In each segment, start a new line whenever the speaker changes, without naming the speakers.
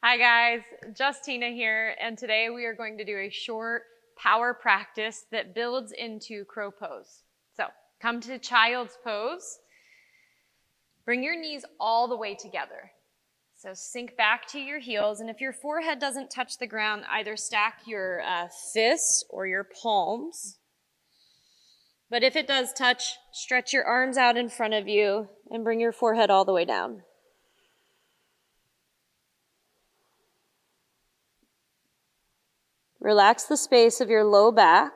Hi guys, Justina here, and today we are going to do a short power practice that builds into crow pose. So come to child's pose. Bring your knees all the way together. So sink back to your heels, and if your forehead doesn't touch the ground, either stack your fists or your palms. But if it does touch, stretch your arms out in front of you and bring your forehead all the way down. Relax the space of your low back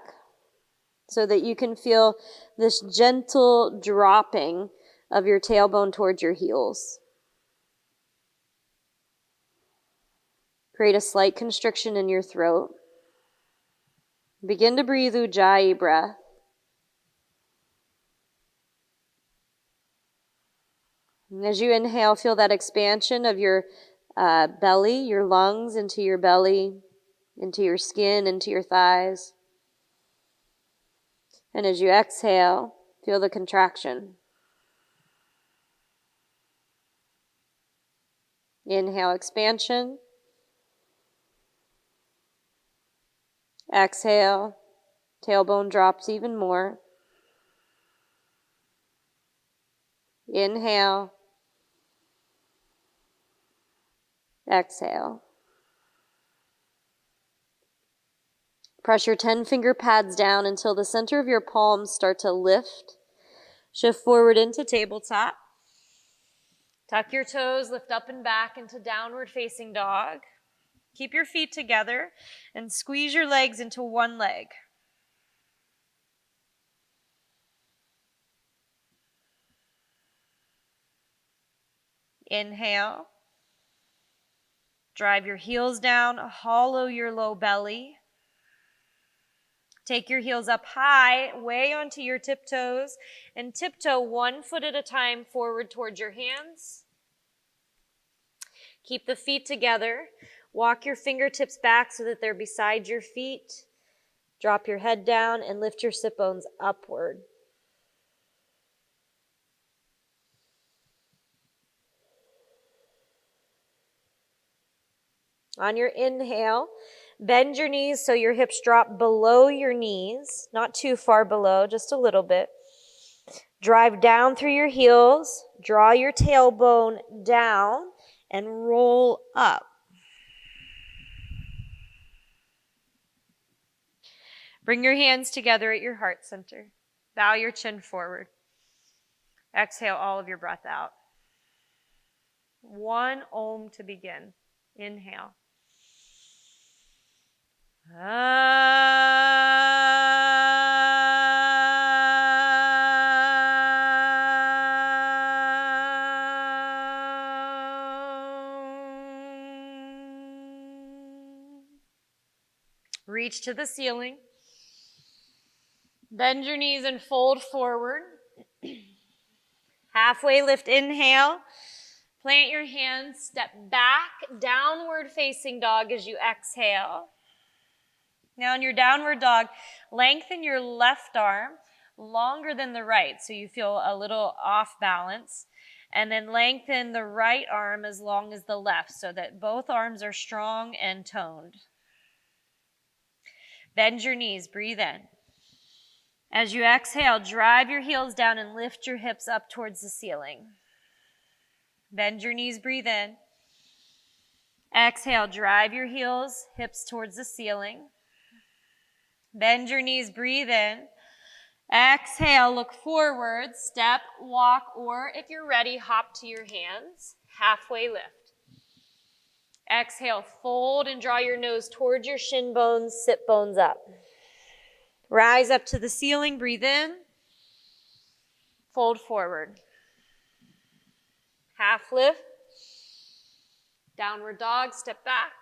so that you can feel this gentle dropping of your tailbone towards your heels. Create a slight constriction in your throat. Begin to breathe Ujjayi breath. And as you inhale, feel that expansion of your belly, your lungs into your belly, into your skin, into your thighs. And as you exhale, feel the contraction. Inhale, expansion. Exhale, tailbone drops even more. Inhale. Exhale. Press your 10-finger pads down until the center of your palms start to lift. Shift forward into tabletop. Tuck your toes, lift up and back into downward facing dog. Keep your feet together and squeeze your legs into one leg. Inhale. Drive your heels down, hollow your low belly. Take your heels up high, way onto your tiptoes, and tiptoe 1 foot at a time forward towards your hands. Keep the feet together. Walk your fingertips back so that they're beside your feet. Drop your head down and lift your sit bones upward. On your inhale, bend your knees so your hips drop below your knees, not too far below, just a little bit. Drive down through your heels, draw your tailbone down, and roll up. Bring your hands together at your heart center. Bow your chin forward. Exhale all of your breath out. 1 Om to begin. Inhale. Reach to the ceiling. Bend your knees and fold forward. Halfway lift, inhale. Plant your hands, step back, downward facing dog as you exhale. Now in your downward dog, lengthen your left arm longer than the right, so you feel a little off balance. And then lengthen the right arm as long as the left, so that both arms are strong and toned. Bend your knees, breathe in. As you exhale, drive your heels down and lift your hips up towards the ceiling. Bend your knees, breathe in. Exhale, drive your heels, hips towards the ceiling. Bend your knees, breathe in. Exhale, look forward, step, walk, or if you're ready, hop to your hands. Halfway lift. Exhale, fold and draw your nose towards your shin bones, sit bones up. Rise up to the ceiling, breathe in. Fold forward. Half lift. Downward dog, step back.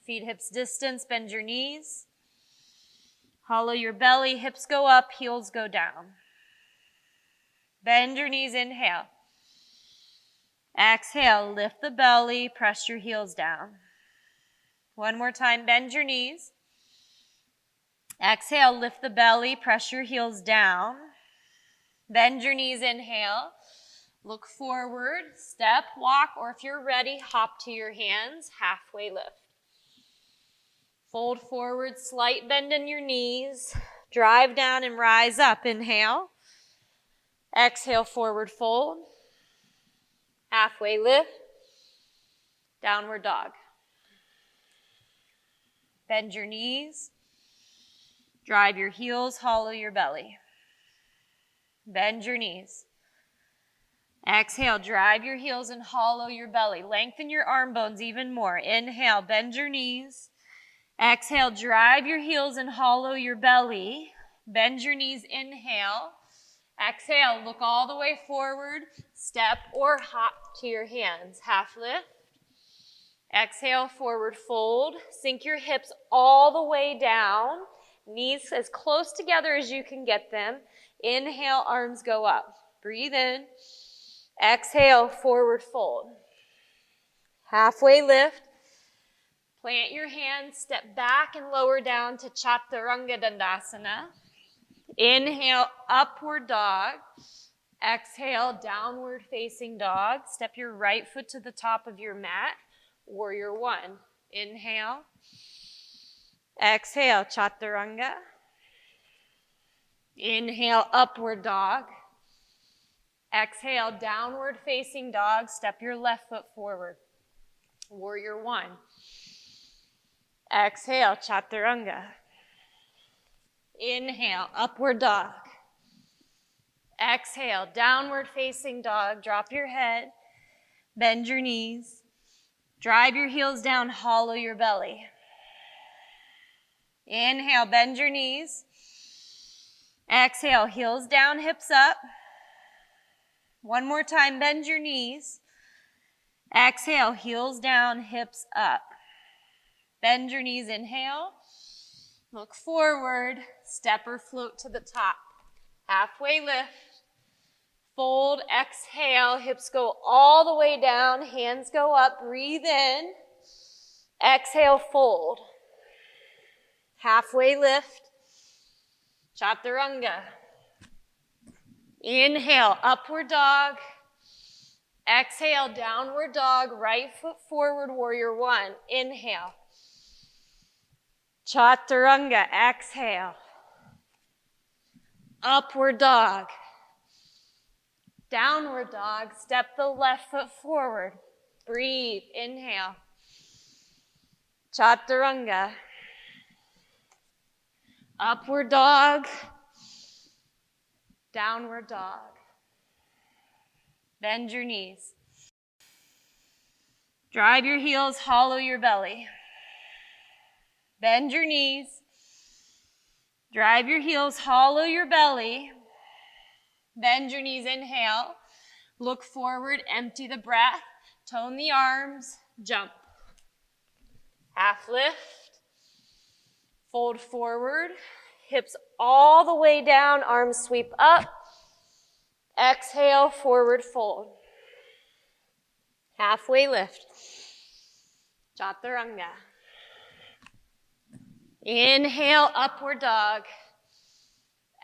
Feet hips distance, bend your knees. Hollow your belly, hips go up, heels go down. Bend your knees, inhale. Exhale, lift the belly, press your heels down. One more time, bend your knees. Exhale, lift the belly, press your heels down. Bend your knees, inhale. Look forward, step, walk, or if you're ready, hop to your hands, halfway lift. Fold forward, slight bend in your knees. Drive down and rise up. Inhale. Exhale, forward fold. Halfway lift. Downward dog. Bend your knees. Drive your heels, hollow your belly. Bend your knees. Exhale, drive your heels and hollow your belly. Lengthen your arm bones even more. Inhale, bend your knees. Exhale, drive your heels and hollow your belly. Bend your knees, inhale. Exhale, look all the way forward. Step or hop to your hands. Half lift. Exhale, forward fold. Sink your hips all the way down. Knees as close together as you can get them. Inhale, arms go up. Breathe in. Exhale, forward fold. Halfway lift. Plant your hands, step back and lower down to Chaturanga Dandasana. Inhale, upward dog. Exhale, downward facing dog. Step your right foot to the top of your mat. Warrior one. Inhale. Exhale, Chaturanga. Inhale, upward dog. Exhale, downward facing dog. Step your left foot forward. Warrior one. Exhale, Chaturanga. Inhale, upward dog. Exhale, downward facing dog. Drop your head. Bend your knees. Drive your heels down, hollow your belly. Inhale, bend your knees. Exhale, heels down, hips up. One more time, bend your knees. Exhale, heels down, hips up. Bend your knees, inhale. Look forward, step or float to the top. Halfway lift. Fold, exhale, hips go all the way down, hands go up, breathe in. Exhale, fold. Halfway lift. Chaturanga. Inhale, upward dog. Exhale, downward dog, right foot forward, warrior one. Inhale. Chaturanga, exhale. Upward dog. Downward dog, step the left foot forward. Breathe, inhale. Chaturanga. Upward dog. Downward dog. Bend your knees. Drive your heels, hollow your belly. Bend your knees. Drive your heels, hollow your belly. Bend your knees, inhale. Look forward, empty the breath. Tone the arms, jump. Half lift. Fold forward. Hips all the way down, arms sweep up. Exhale, forward fold. Halfway lift. Chaturanga. Inhale, upward dog.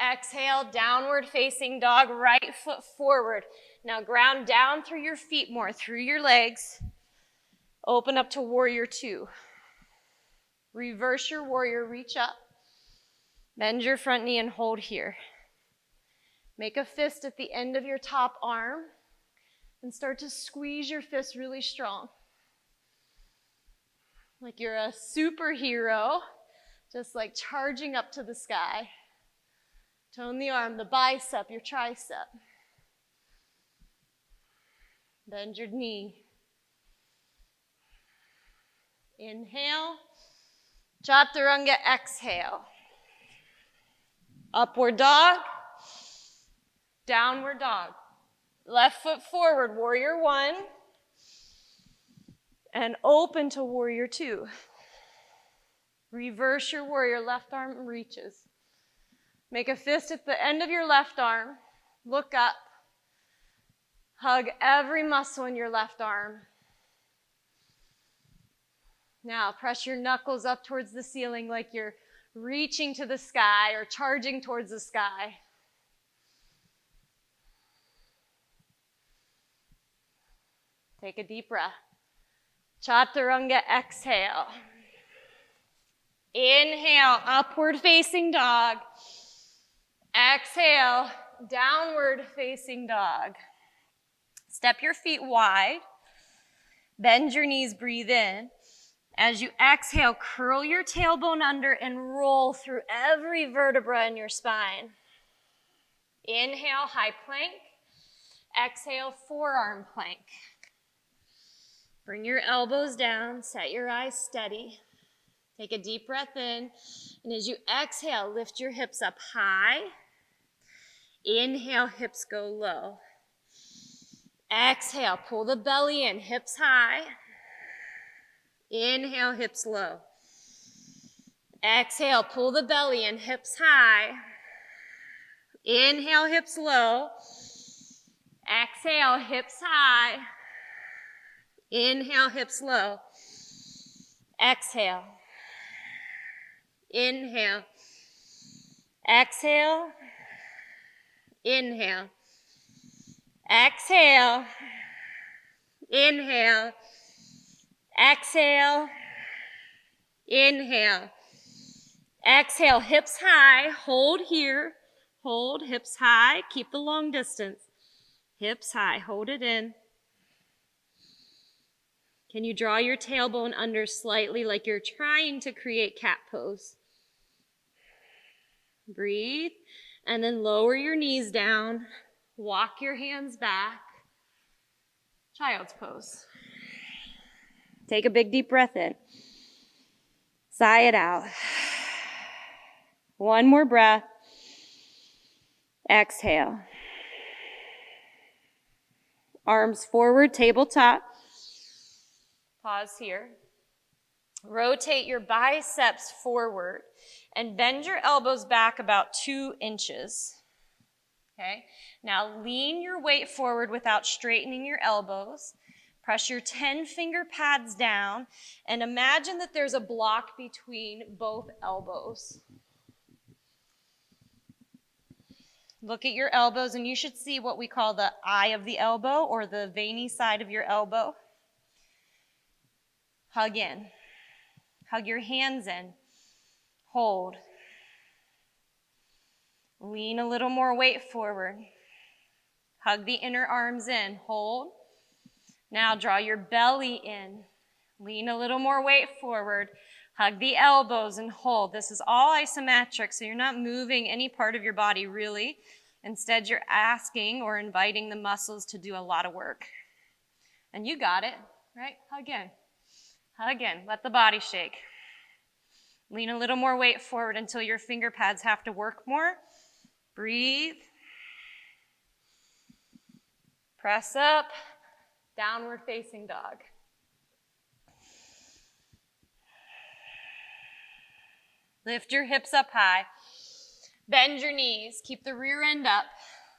Exhale, downward facing dog, right foot forward. Now ground down through your feet more, through your legs. Open up to warrior two. Reverse your warrior, reach up. Bend your front knee and hold here. Make a fist at the end of your top arm and start to squeeze your fist really strong. Like you're a superhero, just like charging up to the sky. Tone the arm, the bicep, your tricep. Bend your knee. Inhale. Chaturanga, exhale. Upward dog. Downward dog. Left foot forward, warrior one. And open to warrior two. Reverse your warrior, left arm reaches. Make a fist at the end of your left arm. Look up. Hug every muscle in your left arm. Now press your knuckles up towards the ceiling like you're reaching to the sky or charging towards the sky. Take a deep breath. Chaturanga, exhale. Inhale, upward facing dog. Exhale, downward facing dog. Step your feet wide. Bend your knees, breathe in. As you exhale, curl your tailbone under and roll through every vertebra in your spine. Inhale, high plank. Exhale, forearm plank. Bring your elbows down, set your eyes steady. Take a deep breath in, and as you exhale, lift your hips up high. Inhale, hips go low. Exhale, pull the belly in, hips high. Inhale, hips low. Exhale, pull the belly in, hips high. Inhale, hips low. Exhale, hips high. Inhale, hips low. Exhale. Inhale. Exhale. Inhale. Exhale. Inhale. Exhale. Inhale. Exhale, hips high. Hold here. Hold, hips high. Keep the long distance. Hips high. Hold it in. Can you draw your tailbone under slightly like you're trying to create cat pose? Breathe, and then lower your knees down. Walk your hands back. Child's pose. Take a big deep breath in. Sigh it out. One more breath. Exhale. Arms forward, tabletop. Pause here. Rotate your biceps forward and bend your elbows back about 2 inches. Okay? Now lean your weight forward without straightening your elbows. Press your 10-finger pads down and imagine that there's a block between both elbows. Look at your elbows and you should see what we call the eye of the elbow or the veiny side of your elbow. Hug in. Hug your hands in. Hold. Lean a little more weight forward. Hug the inner arms in. Hold. Now draw your belly in. Lean a little more weight forward. Hug the elbows and hold. This is all isometric, so you're not moving any part of your body really. Instead, you're asking or inviting the muscles to do a lot of work. And you got it, right? Hug in. Hug in. Let the body shake. Lean a little more weight forward until your finger pads have to work more. Breathe. Press up. Downward facing dog. Lift your hips up high. Bend your knees. Keep the rear end up.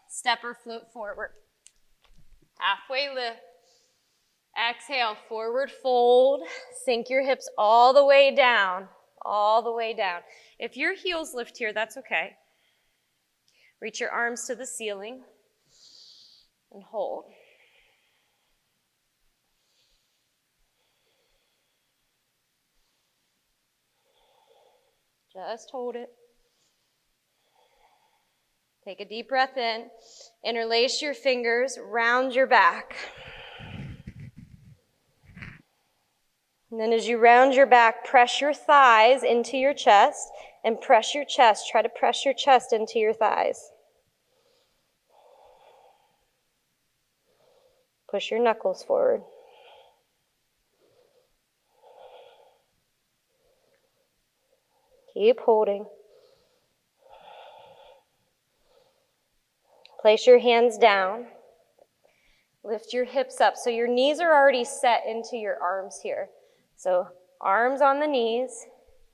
Step or float forward. Halfway lift. Exhale, forward fold. Sink your hips all the way down. All the way down. If your heels lift here, that's okay. Reach your arms to the ceiling and hold. Just hold it. Take a deep breath in. Interlace your fingers, round your back. And then as you round your back, press your thighs into your chest and press your chest. Try to press your chest into your thighs. Push your knuckles forward. Keep holding. Place your hands down. Lift your hips up. So your knees are already set into your arms here. So arms on the knees,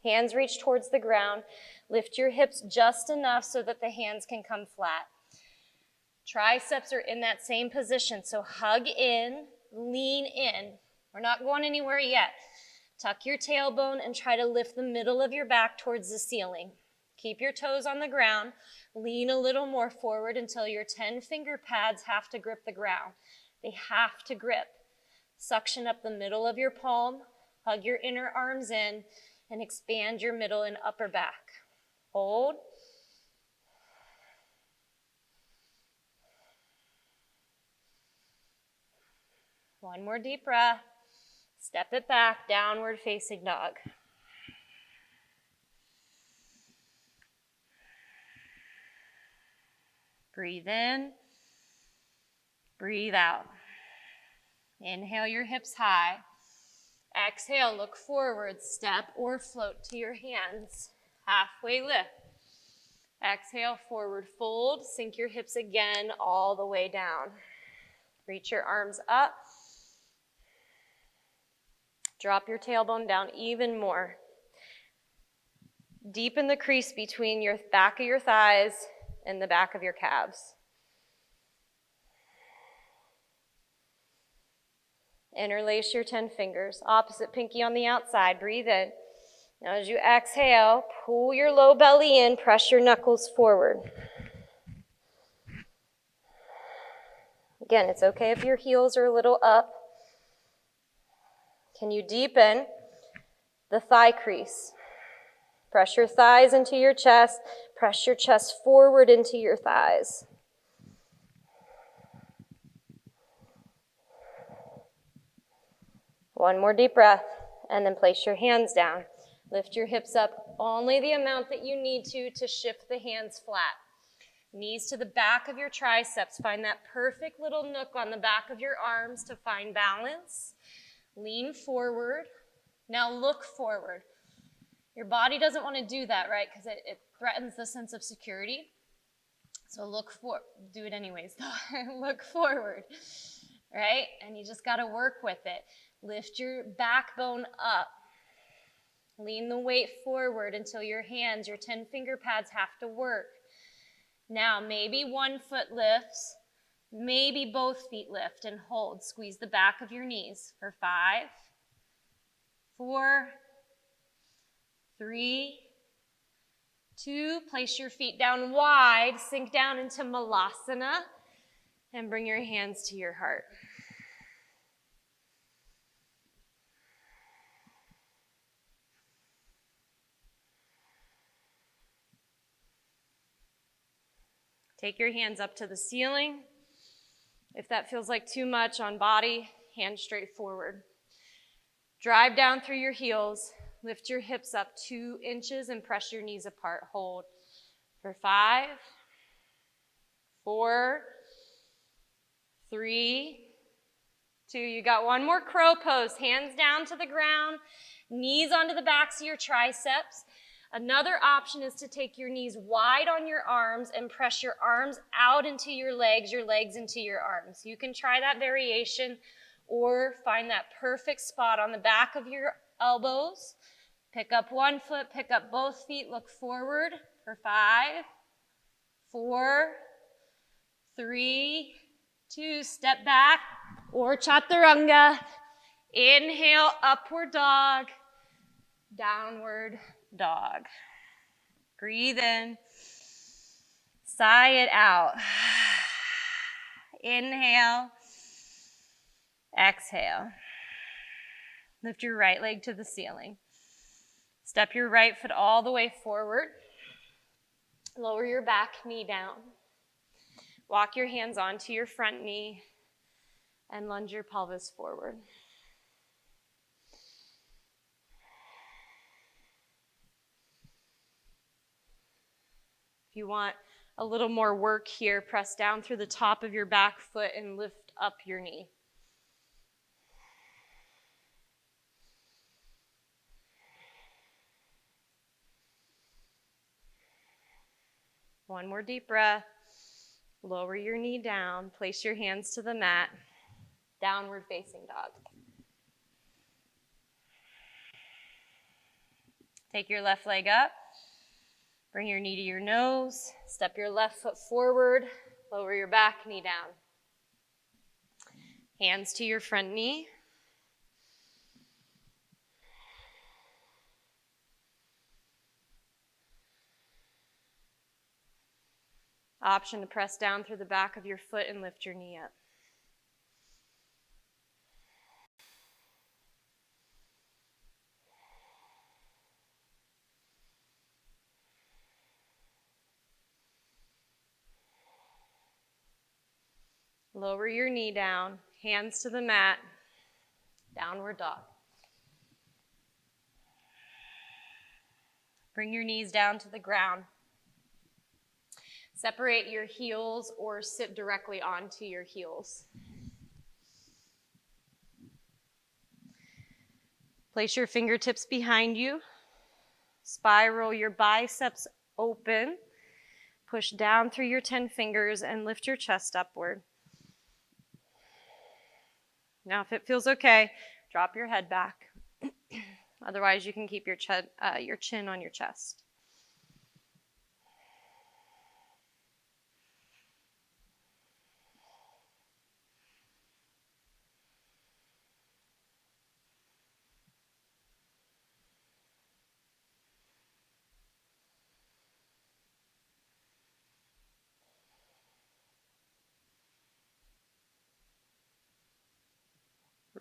hands reach towards the ground. Lift your hips just enough so that the hands can come flat. Triceps are in that same position. So hug in, lean in. We're not going anywhere yet. Tuck your tailbone and try to lift the middle of your back towards the ceiling. Keep your toes on the ground. Lean a little more forward until your 10-finger pads have to grip the ground. They have to grip.
Suction up the middle of your palm, hug your inner arms in, and expand your middle and upper back. Hold. One more deep breath. Step it back, downward facing dog. Breathe in. Breathe out. Inhale your hips high. Exhale, look forward, step or float to your hands. Halfway lift. Exhale, forward fold. Sink your hips again all the way down. Reach your arms up. Drop your tailbone down even more. Deepen the crease between your back of your thighs and the back of your calves. Interlace your 10 fingers. Opposite pinky on the outside. Breathe in. Now as you exhale, pull your low belly in, press your knuckles forward. Again, it's okay if your heels are a little up. Can you deepen the thigh crease? Press your thighs into your chest. Press your chest forward into your thighs. One more deep breath, and then place your hands down. Lift your hips up only the amount that you need to shift the hands flat. Knees to the back of your triceps. Find that perfect little nook on the back of your arms to find balance. Lean forward. Now look forward. Your body doesn't want to do that, right? Because it threatens the sense of security. So do it anyways, though. Look forward, right? And you just got to work with it. Lift your backbone up. Lean the weight forward until your hands, your 10 finger pads have to work. Now, maybe one foot lifts, maybe both feet lift and hold. Squeeze the back of your knees for 5, 4, 3, 2. Place your feet down wide, sink down into Malasana, and bring your hands to your heart. Take your hands up to the ceiling. If that feels like too much on body, hands straight forward. Drive down through your heels. Lift your hips up 2 inches and press your knees apart. Hold for 5, 4, 3, 2. You got one more crow pose. Hands down to the ground, knees onto the backs of your triceps. Another option is to take your knees wide on your arms and press your arms out into your legs into your arms. You can try that variation or find that perfect spot on the back of your elbows. Pick up one foot, pick up both feet, look forward for 5, 4, 3, 2. Step back or chaturanga. Inhale, upward dog, downward dog. Breathe in. Sigh it out. Inhale. Exhale. Lift your right leg to the ceiling. Step your right foot all the way forward. Lower your back knee down. Walk your hands onto your front knee and lunge your pelvis forward. If you want a little more work here, press down through the top of your back foot and lift up your knee. One more deep breath. Lower your knee down. Place your hands to the mat. Downward facing dog. Take your left leg up. Bring your knee to your nose. Step your left foot forward. Lower your back knee down. Hands to your front knee. Option to press down through the back of your foot and lift your knee up. Lower your knee down, hands to the mat, downward dog. Bring your knees down to the ground. Separate your heels or sit directly onto your heels. Place your fingertips behind you. Spiral your biceps open. Push down through your 10 fingers and lift your chest upward. Now, if it feels okay, drop your head back. Otherwise, you can keep your chin on your chest.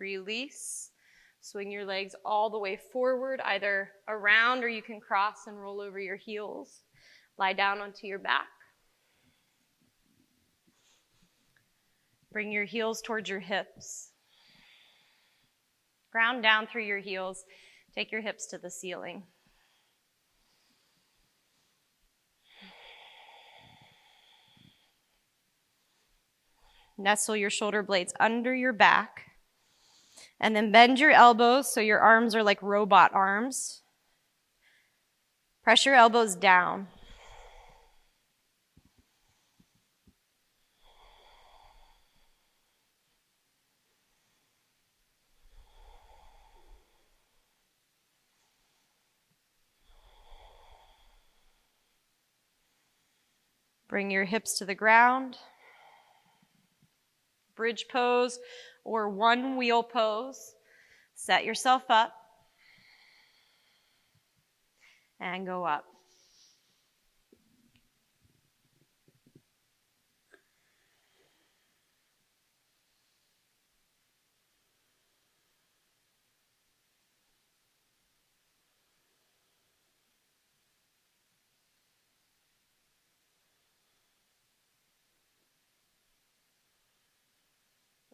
Release. Swing your legs all the way forward, either around or you can cross and roll over your heels. Lie down onto your back. Bring your heels towards your hips. Ground down through your heels. Take your hips to the ceiling. Nestle your shoulder blades under your back. And then bend your elbows so your arms are like robot arms. Press your elbows down. Bring your hips to the ground. Bridge pose or one wheel pose. Set yourself up and go up.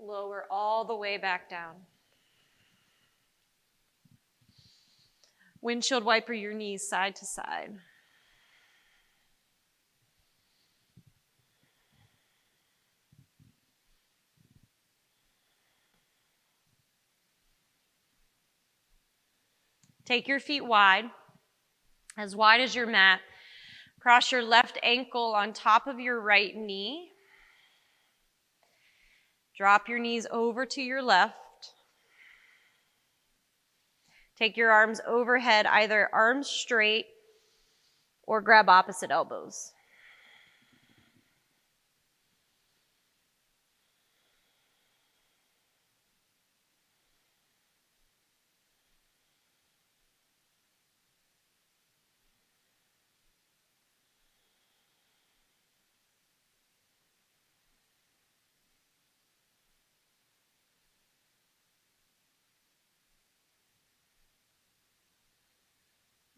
Lower all the way back down. Windshield wiper your knees side to side. Take your feet wide as your mat. Cross your left ankle on top of your right knee. Drop your knees over to your left. Take your arms overhead, either arms straight or grab opposite elbows.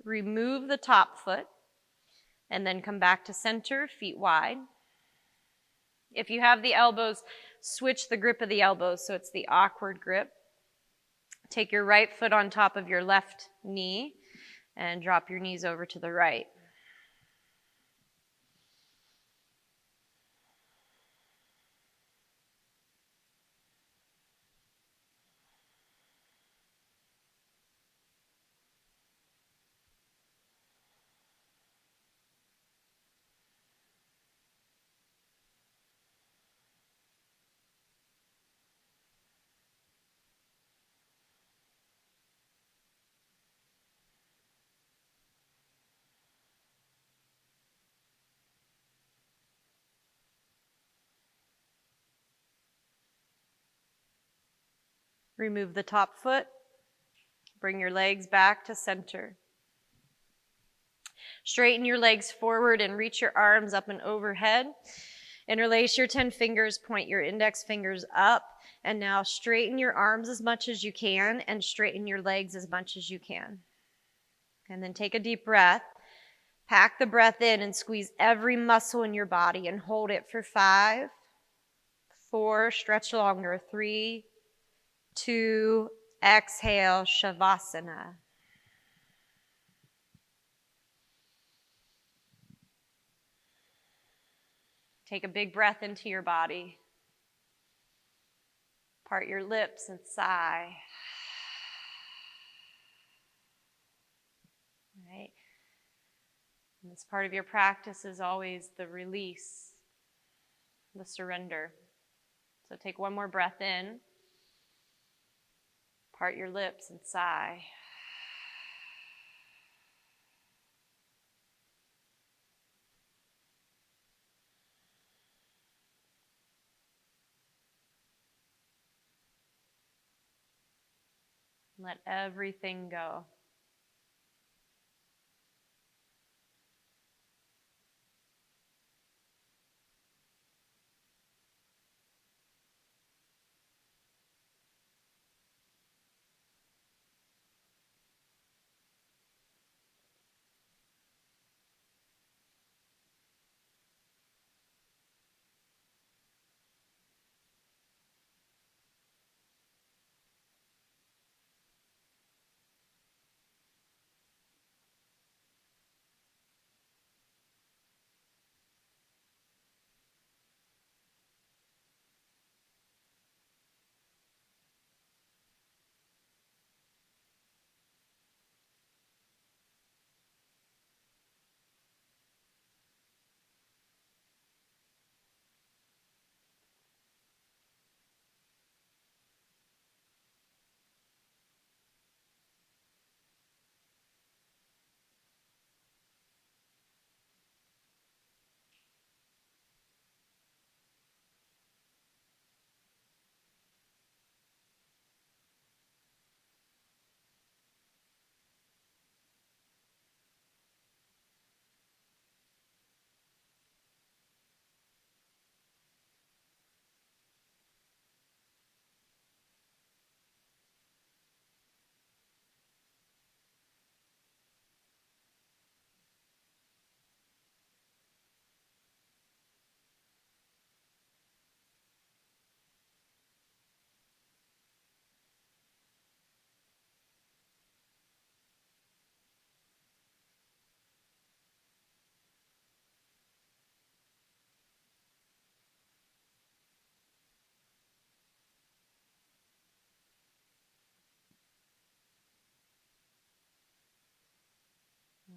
Remove the top foot and then come back to center, feet wide. If you have the elbows, switch the grip of the elbows so it's the awkward grip. Take your right foot on top of your left knee and drop your knees over to the right. Remove the top foot. Bring your legs back to center. Straighten your legs forward and reach your arms up and overhead. Interlace your 10 fingers, point your index fingers up, and now straighten your arms as much as you can and straighten your legs as much as you can. And then take a deep breath. Pack the breath in and squeeze every muscle in your body and hold it for 5, 4, stretch longer. 3, 2, exhale, Shavasana. Take a big breath into your body. Part your lips and sigh. All right. And this part of your practice is always the release, the surrender. So take one more breath in. Part your lips and sigh. Let everything go.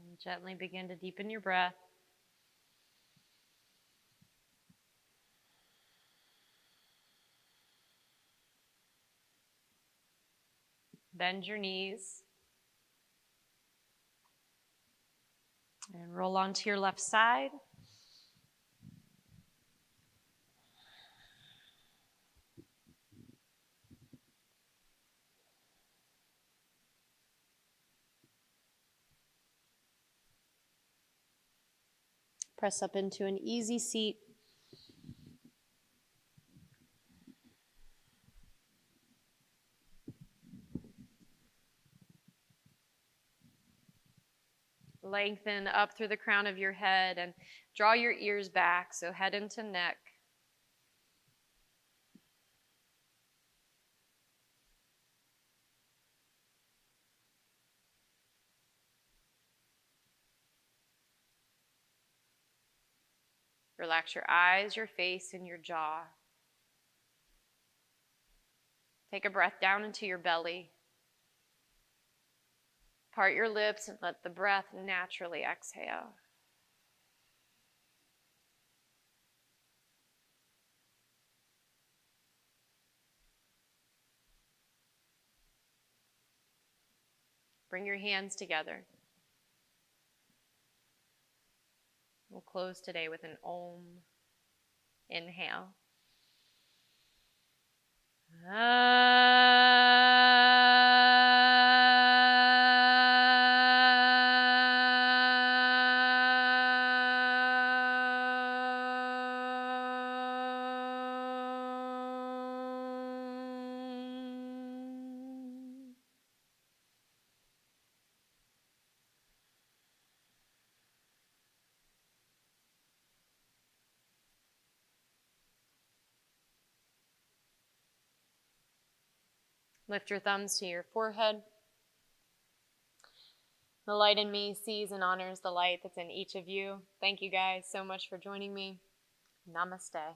And gently begin to deepen your breath. Bend your knees. And roll onto your left side. Press up into an easy seat. Lengthen up through the crown of your head and draw your ears back, so head into neck. Relax your eyes, your face, and your jaw. Take a breath down into your belly. Part your lips and let the breath naturally exhale. Bring your hands together. We'll close today with an Om. Inhale.
Lift your thumbs to your forehead. The light in me sees and honors the light that's in each of you. Thank you guys so much for joining me. Namaste.